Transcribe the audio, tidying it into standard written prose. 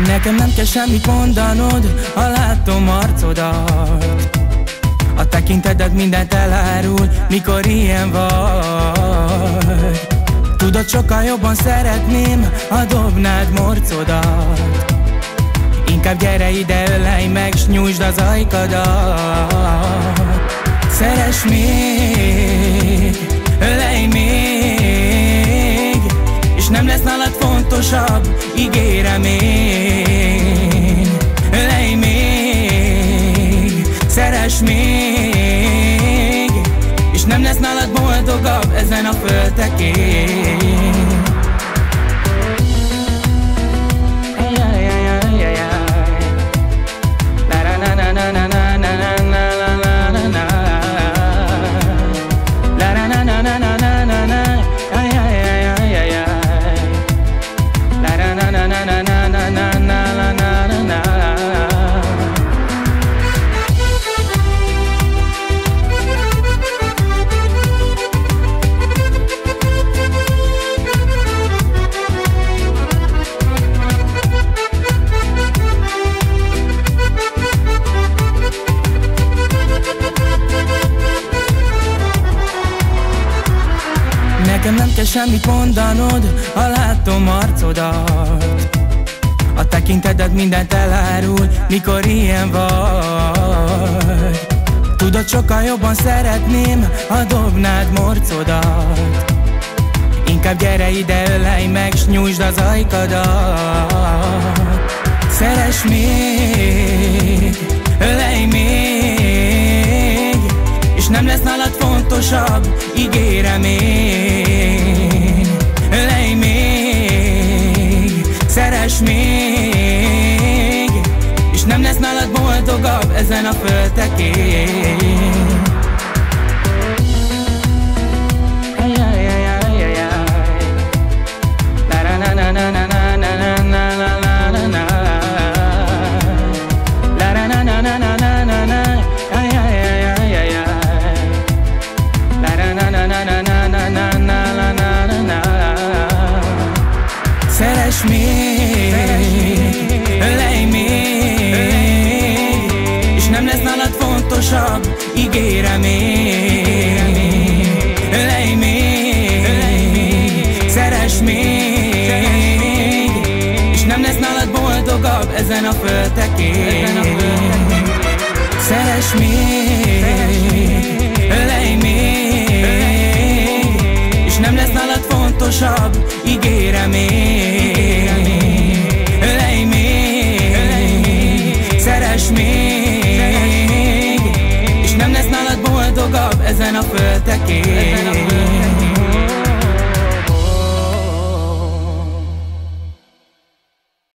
Nekem nem kell semmit mondanod, ha látom arcodat. A tekinteted mindent elárul, mikor ilyen vagy. Tudod, sokkal jobban szeretném, ha dobnád morcodat. Inkább gyere ide, ölelj meg, s nyújtsd az ajkadat. Szeress még, ölelj még, és nem lesz nálad fontosabb, ígérem én. Ölelj még, szeress még, és nem lesz nálad boldogabb ezen a földtekén. Nekem nem kell semmit mondanod, ha látom arcodat. A tekinteted mindent elárul, mikor ilyen vagy. Tudod, sokkal jobban szeretném, ha dobnád morcodat. Inkább gyere ide, ölelj meg, s nyújtsd az ajkadat. Szeress még, ölelj még, és nem lesz nálad fontosabb, ígérem én. Ölelj még, szeress még, és nem lesz nálad boldogabb ezen a földtekén. Szeress még, ölelj még, és nem lesz nálad fontosabb, ígérem én. Ölelj még, szeress még, és nem lesz nálad boldogabb ezen a földtekén. Szeress még, ölelj még, és nem lesz nálad fontosabb, ígérem én. Ölelj még, szeress még, és nem lesz nálad boldogabb ezen a földtekén.